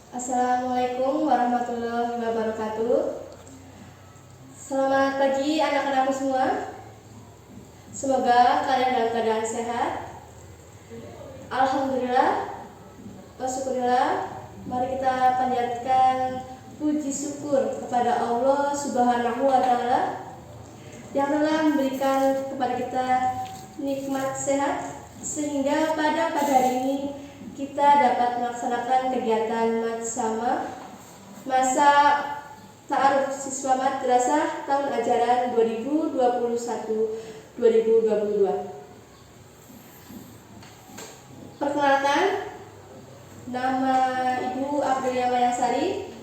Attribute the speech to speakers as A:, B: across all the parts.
A: Assalamualaikum warahmatullahi wabarakatuh. Selamat pagi anak-anakku semua. Semoga kalian dalam keadaan sehat. Alhamdulillah wa syukurillah. Mari kita panjatkan puji syukur kepada Allah Subhanahu wa taala yang telah memberikan kepada kita nikmat sehat sehingga pada hari ini kita dapat melaksanakan kegiatan masa ta'aruf siswa madrasah tahun ajaran 2021-2022. Perkenalkan, nama Ibu Aprilia Mayangsari.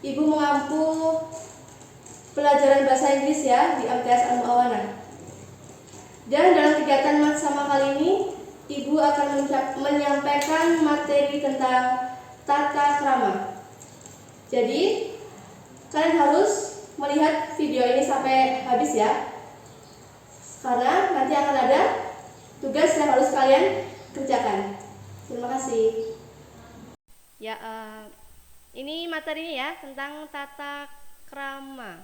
A: Ibu mengampu pelajaran bahasa Inggris ya di MTS Al-Mu'awanah. Dan dalam kegiatan matsama kali ini, Ibu akan menyampaikan materi tentang tata krama. Jadi, kalian harus melihat video ini sampai habis ya, karena nanti akan ada tugas yang harus kalian kerjakan. Terima kasih. Ya, ini materinya ya tentang tata krama.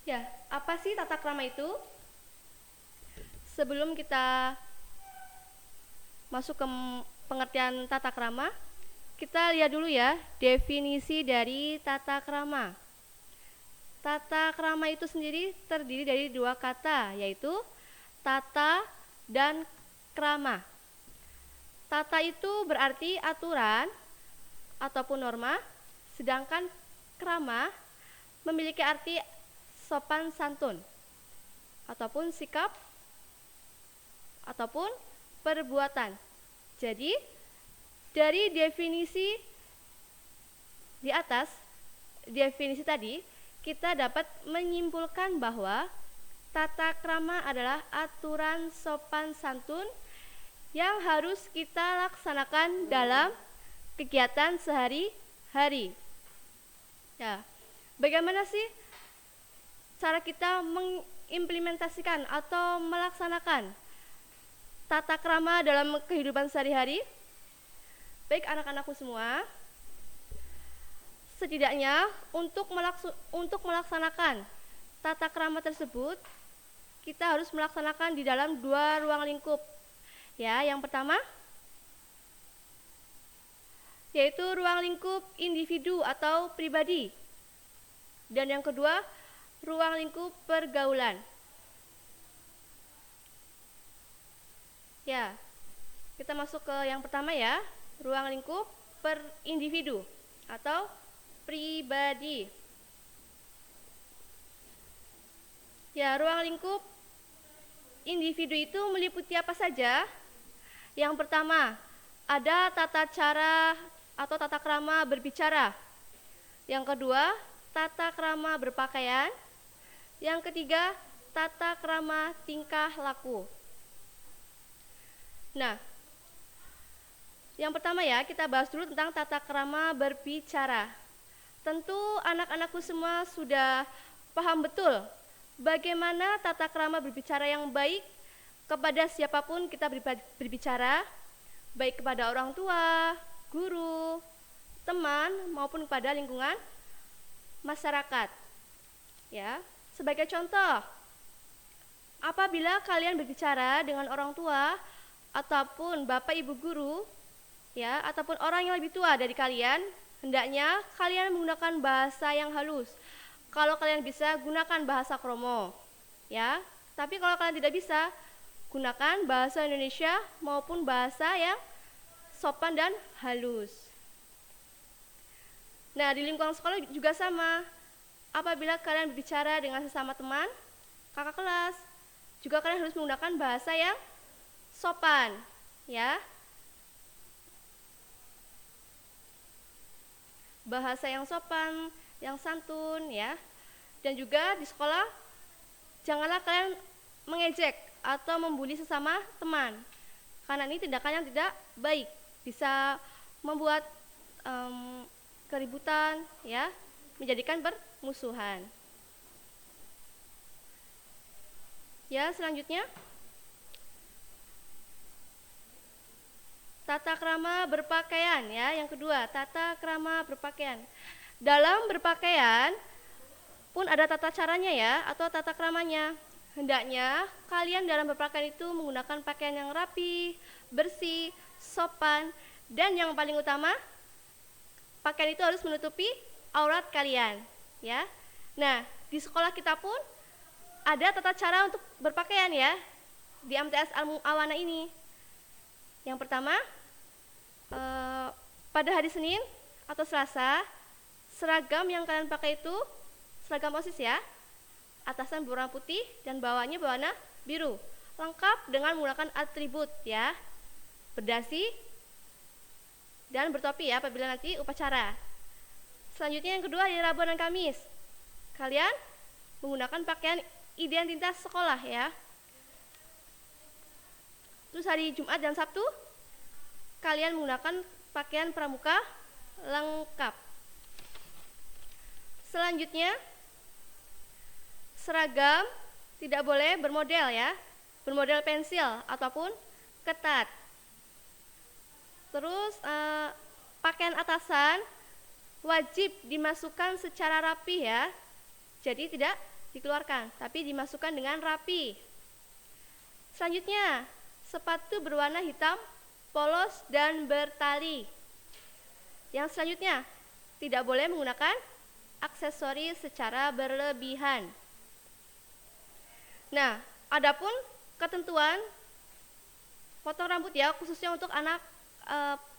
A: Ya, apa sih tata krama itu? Sebelum kita masuk ke pengertian tata krama, kita lihat dulu ya definisi dari tata krama. Tata krama itu sendiri terdiri dari dua kata, yaitu tata dan krama. Tata itu berarti aturan ataupun norma, sedangkan krama memiliki arti sopan santun ataupun sikap ataupun perbuatan. Jadi dari definisi di atas, definisi tadi, kita dapat menyimpulkan bahwa tata krama adalah aturan sopan santun yang harus kita laksanakan dalam kegiatan sehari-hari. Ya, bagaimana sih cara kita mengimplementasikan atau melaksanakan tata krama dalam kehidupan sehari-hari? Baik anak-anakku semua, setidaknya untuk melaksanakan tata krama tersebut, kita harus melaksanakan di dalam dua ruang lingkup. Ya, yang pertama yaitu ruang lingkup individu atau pribadi. Dan yang kedua, ruang lingkup pergaulan. Ya, kita masuk ke yang pertama ya, ruang lingkup per individu atau pribadi. Ya, ruang lingkup individu itu meliputi apa saja? Yang pertama, ada tata cara atau tata krama berbicara. Yang kedua, tata krama berpakaian. Yang ketiga, tata krama tingkah laku. Nah, yang pertama ya, kita bahas dulu tentang tata krama berbicara. Tentu anak-anakku semua sudah paham betul bagaimana tata krama berbicara yang baik kepada siapapun kita berbicara, baik kepada orang tua, guru, teman, maupun kepada lingkungan masyarakat. Ya, sebagai contoh, apabila kalian berbicara dengan orang tua ataupun bapak ibu guru, ya, ataupun orang yang lebih tua dari kalian, hendaknya kalian menggunakan bahasa yang halus. Kalau kalian bisa, gunakan bahasa kromo, ya. Tapi kalau kalian tidak bisa, gunakan bahasa Indonesia maupun bahasa yang sopan dan halus. Nah, di lingkungan sekolah juga sama. Apabila kalian berbicara dengan sesama teman, kakak kelas, juga kalian harus menggunakan bahasa yang sopan, ya. Bahasa yang sopan, yang santun, ya. Dan juga di sekolah janganlah kalian mengejek atau membuli sesama teman, karena ini tindakan yang tidak baik, bisa membuat keributan, ya, menjadikan permusuhan. Ya, selanjutnya tata krama berpakaian ya. Yang kedua, tata krama berpakaian. Dalam berpakaian pun ada tata caranya ya, atau tata kramanya. Hendaknya kalian dalam berpakaian itu menggunakan pakaian yang rapi, bersih, sopan, dan yang paling utama, pakaian itu harus menutupi aurat kalian, ya. Nah, di sekolah kita pun ada tata cara untuk berpakaian ya, di MTS Al-Mu'awana ini. Yang pertama, pada hari Senin atau Selasa, seragam yang kalian pakai itu seragam OSIS ya, atasan berwarna putih dan bawahnya berwarna biru, lengkap dengan menggunakan atribut ya, berdasi dan bertopi ya apabila nanti upacara. Selanjutnya yang kedua, hari Rabu dan Kamis, kalian menggunakan pakaian identitas sekolah ya. Terus hari Jumat dan Sabtu kalian menggunakan pakaian pramuka lengkap. Selanjutnya, seragam tidak boleh bermodel ya, bermodel pensil ataupun ketat. Terus pakaian atasan wajib dimasukkan secara rapi ya, jadi tidak dikeluarkan, tapi dimasukkan dengan rapi. Selanjutnya, sepatu berwarna hitam, polos dan bertali. Yang selanjutnya, tidak boleh menggunakan aksesoris secara berlebihan. Nah, adapun ketentuan potong rambut ya, khususnya untuk anak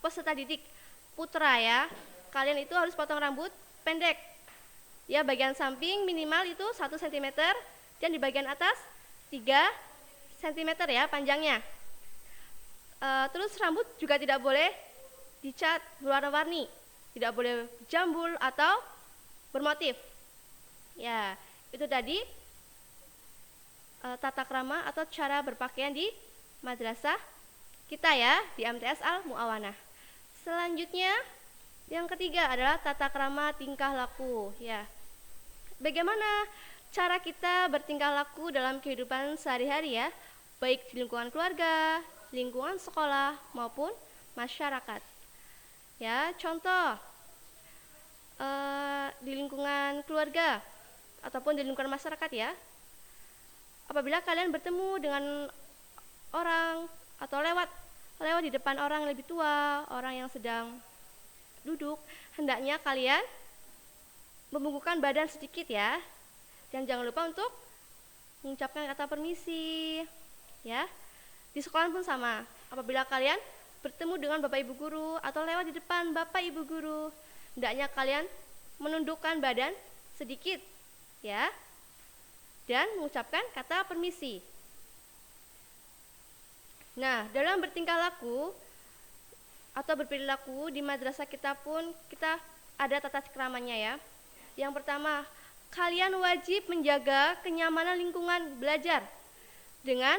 A: peserta didik putra ya, kalian itu harus potong rambut pendek ya, bagian samping minimal itu 1 cm dan di bagian atas 3 cm ya panjangnya. Terus rambut juga tidak boleh dicat berwarna-warni, tidak boleh jambul atau bermotif ya. Itu tadi tata krama atau cara berpakaian di madrasah kita ya, di MTS Al-Mu'awana. Selanjutnya yang ketiga adalah tata krama tingkah laku ya. Bagaimana cara kita bertingkah laku dalam kehidupan sehari-hari ya, baik di lingkungan keluarga, lingkungan sekolah maupun masyarakat ya. Contoh di lingkungan keluarga ataupun di lingkungan masyarakat ya, apabila kalian bertemu dengan orang atau lewat di depan orang yang lebih tua, orang yang sedang duduk, hendaknya kalian membungkukkan badan sedikit ya, dan jangan lupa untuk mengucapkan kata permisi ya. Di sekolah pun sama, apabila kalian bertemu dengan bapak ibu guru atau lewat di depan bapak ibu guru, hendaknya kalian menundukkan badan sedikit ya, dan mengucapkan kata permisi. Nah, dalam bertingkah laku atau berperilaku di madrasah kita pun kita ada tata kramanya ya. Yang pertama, kalian wajib menjaga kenyamanan lingkungan belajar dengan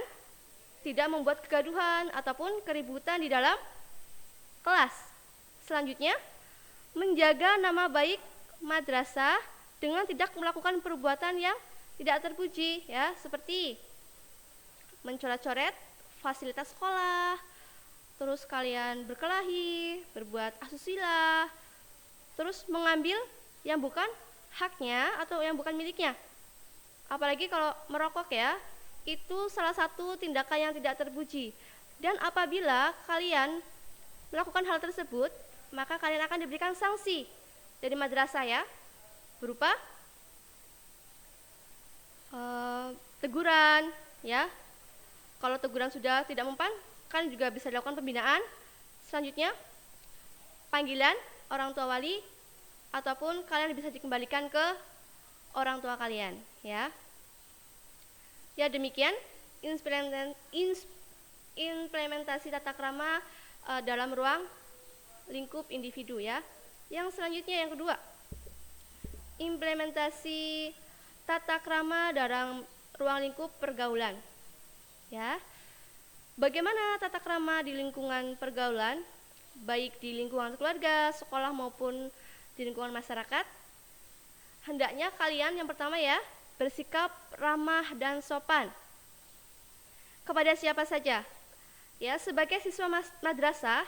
A: tidak membuat kegaduhan ataupun keributan di dalam kelas. Selanjutnya, menjaga nama baik madrasah dengan tidak melakukan perbuatan yang tidak terpuji ya, seperti mencoret-coret fasilitas sekolah, terus kalian berkelahi, berbuat asusila, terus mengambil yang bukan haknya atau yang bukan miliknya. Apalagi kalau merokok ya, itu salah satu tindakan yang tidak terpuji. Dan apabila kalian melakukan hal tersebut, maka kalian akan diberikan sanksi dari madrasah ya, berupa teguran ya. Kalau teguran sudah tidak mempan, kalian juga bisa dilakukan pembinaan. Selanjutnya, panggilan orang tua wali ataupun kalian bisa dikembalikan ke orang tua kalian ya. Ya, demikian implementasi tata krama dalam ruang lingkup individu ya. Yang selanjutnya yang kedua, implementasi tata krama dalam ruang lingkup pergaulan ya. Bagaimana tata krama di lingkungan pergaulan, baik di lingkungan keluarga, sekolah maupun di lingkungan masyarakat? Hendaknya kalian yang pertama ya, bersikap ramah dan sopan kepada siapa saja, Ya, sebagai siswa madrasah,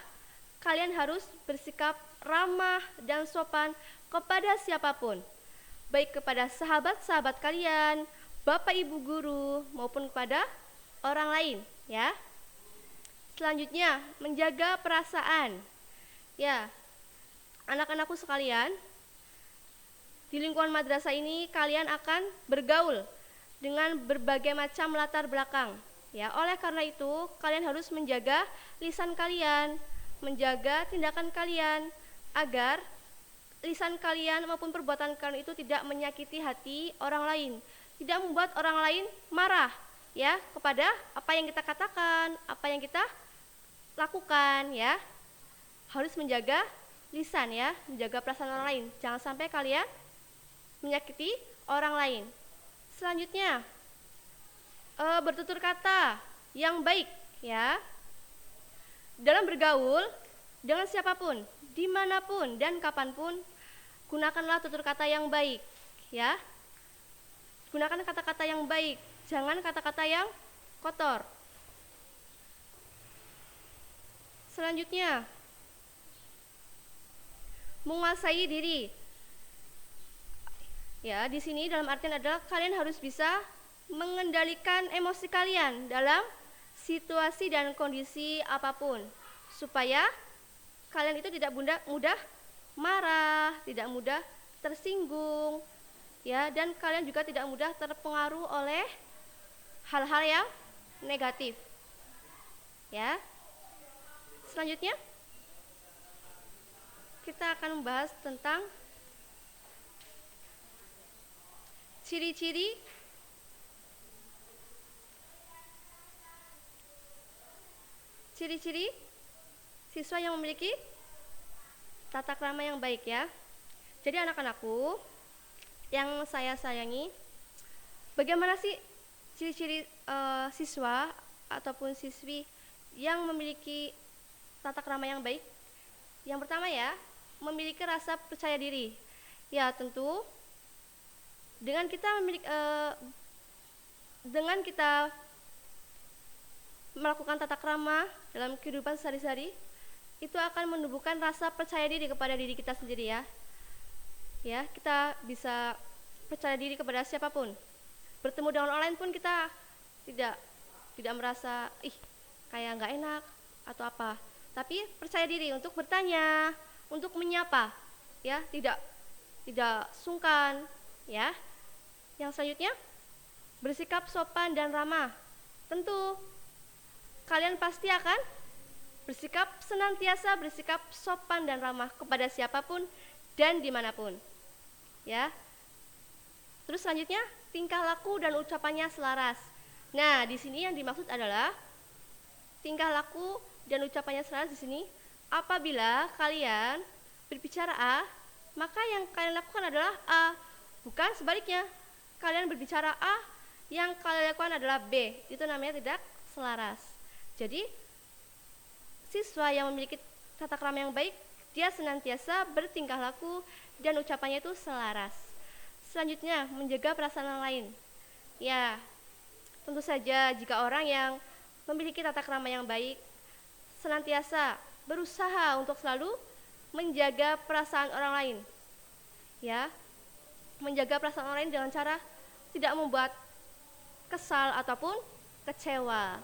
A: kalian harus bersikap ramah dan sopan kepada siapapun, baik kepada sahabat-sahabat kalian, bapak ibu guru, maupun kepada orang lain, ya. Selanjutnya, menjaga perasaan. Ya, anak-anakku sekalian, di lingkungan madrasah ini kalian akan bergaul dengan berbagai macam latar belakang. Ya, oleh karena itu kalian harus menjaga lisan kalian, menjaga tindakan kalian agar lisan kalian maupun perbuatan kalian itu tidak menyakiti hati orang lain, tidak membuat orang lain marah ya kepada apa yang kita katakan, apa yang kita lakukan ya. Harus menjaga lisan ya, menjaga perasaan orang lain. Jangan sampai kalian menyakiti orang lain. Selanjutnya, bertutur kata yang baik ya. Dalam bergaul dengan siapapun, dimanapun dan kapanpun, gunakanlah tutur kata yang baik ya. Gunakan kata-kata yang baik, jangan kata-kata yang kotor. Selanjutnya, menguasai diri. Ya, di sini dalam artian adalah kalian harus bisa mengendalikan emosi kalian dalam situasi dan kondisi apapun, supaya kalian itu tidak mudah marah, tidak mudah tersinggung, ya, dan kalian juga tidak mudah terpengaruh oleh hal-hal yang negatif. Ya. Selanjutnya, kita akan membahas tentang ciri-ciri siswa yang memiliki tata krama yang baik ya. Jadi anak-anakku yang saya sayangi, bagaimana sih ciri-ciri siswa ataupun siswi yang memiliki tata krama yang baik? Yang pertama ya, memiliki rasa percaya diri. Ya, tentu dengan kita melakukan tata krama dalam kehidupan sehari-hari, itu akan menumbuhkan rasa percaya diri kepada diri kita sendiri ya. Ya, kita bisa percaya diri kepada siapapun. Bertemu dengan orang lain pun kita tidak merasa kayak nggak enak atau apa. Tapi percaya diri untuk bertanya, untuk menyapa, ya, tidak sungkan, ya. Yang selanjutnya, bersikap sopan dan ramah. Tentu kalian pasti akan senantiasa bersikap sopan dan ramah kepada siapapun dan dimanapun, ya. Terus selanjutnya, tingkah laku dan ucapannya selaras. Nah, di sini yang dimaksud adalah tingkah laku dan ucapannya selaras di sini. Apabila kalian berbicara A, maka yang kalian lakukan adalah A, bukan sebaliknya. Kalian berbicara A, yang kalian lakukan adalah B. Itu namanya tidak selaras. Jadi, siswa yang memiliki tata krama yang baik, dia senantiasa bertingkah laku dan ucapannya itu selaras. Selanjutnya, menjaga perasaan orang lain. Ya, tentu saja jika orang yang memiliki tata krama yang baik, senantiasa berusaha untuk selalu menjaga perasaan orang lain. Ya, menjaga perasaan orang lain dengan cara tidak membuat kesal ataupun kecewa.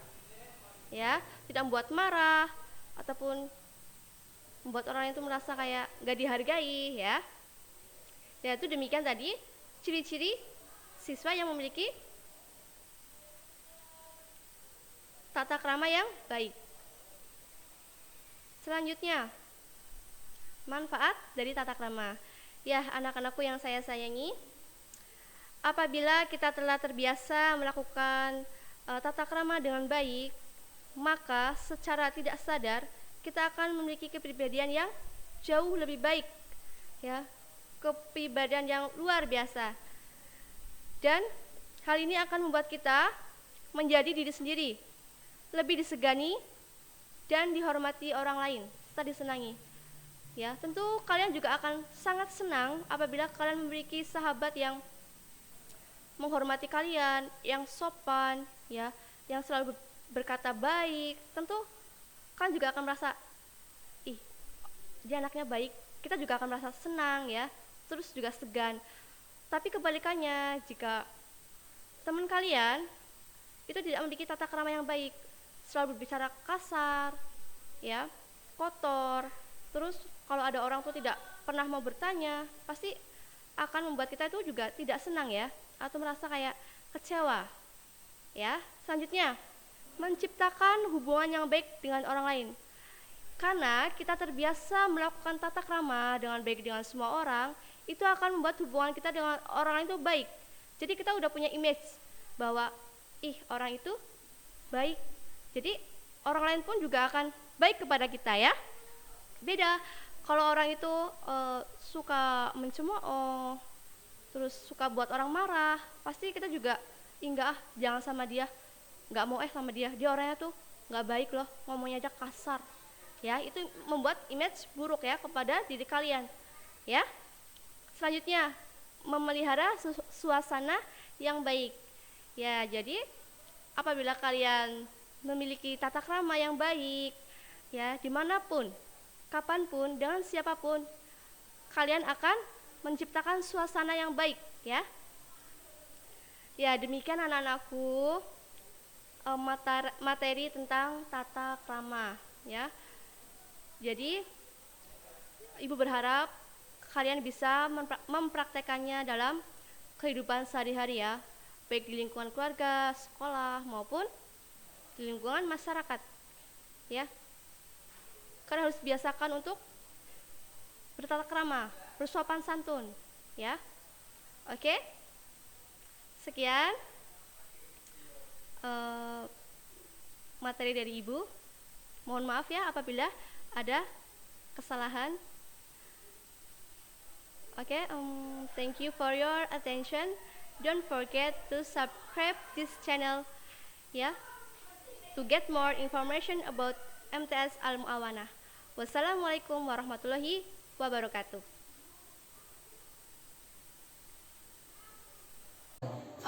A: Ya, tidak membuat marah ataupun membuat orang itu merasa kayak gak dihargai ya. Ya, itu demikian tadi ciri-ciri siswa yang memiliki tata krama yang baik. Selanjutnya, manfaat dari tata krama. Ya, anak-anakku yang saya sayangi, apabila kita telah terbiasa melakukan tata krama dengan baik, maka secara tidak sadar kita akan memiliki kepribadian yang jauh lebih baik, ya, kepribadian yang luar biasa. Dan hal ini akan membuat kita menjadi diri sendiri, lebih disegani dan dihormati orang lain serta disenangi. Ya, tentu kalian juga akan sangat senang apabila kalian memiliki sahabat yang menghormati kalian, yang sopan, ya, yang selalu berkata baik. Tentu juga akan merasa, ih, dia anaknya baik, kita juga akan merasa senang ya, terus juga segan. Tapi kebalikannya, jika teman kalian itu tidak memiliki tata krama yang baik, selalu berbicara kasar, ya, kotor, terus kalau ada orang tuh tidak pernah mau bertanya, pasti akan membuat kita itu juga tidak senang ya, atau merasa kayak kecewa. Ya, selanjutnya, menciptakan hubungan yang baik dengan orang lain. Karena kita terbiasa melakukan tata krama dengan baik dengan semua orang, itu akan membuat hubungan kita dengan orang lain itu baik. Jadi kita udah punya image bahwa orang itu baik. Jadi orang lain pun juga akan baik kepada kita ya. Beda kalau orang itu suka mencemooh, terus suka buat orang marah, pasti kita juga enggak jangan sama dia, nggak mau sama dia orangnya tuh nggak baik loh, ngomongnya aja kasar ya. Itu membuat image buruk ya kepada diri kalian ya. Selanjutnya, memelihara suasana yang baik ya. Jadi apabila kalian memiliki tata krama yang baik ya, dimanapun, kapanpun, dengan siapapun, kalian akan menciptakan suasana yang baik ya. Ya, demikian anak-anakku materi tentang tata krama ya. Jadi Ibu berharap kalian bisa mempraktekannya dalam kehidupan sehari-hari ya, baik di lingkungan keluarga, sekolah, maupun di lingkungan masyarakat ya. Kalian harus biasakan untuk bertata krama, bersopan santun ya. Oke, sekian materi dari Ibu. Mohon maaf ya apabila ada kesalahan. Okay, thank you for your attention. Don't forget to subscribe this channel ya, to get more information about MTS Al Muawanah. Wassalamualaikum warahmatullahi wabarakatuh.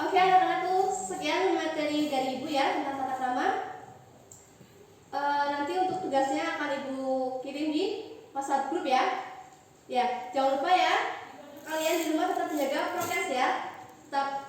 A: Oke anak-anakku, sekian materi dari Ibu ya tentang tata krama. Nanti untuk tugasnya akan Ibu kirim di WhatsApp grup ya. Ya, jangan lupa ya, kalian di rumah tetap menjaga prokes ya, tetap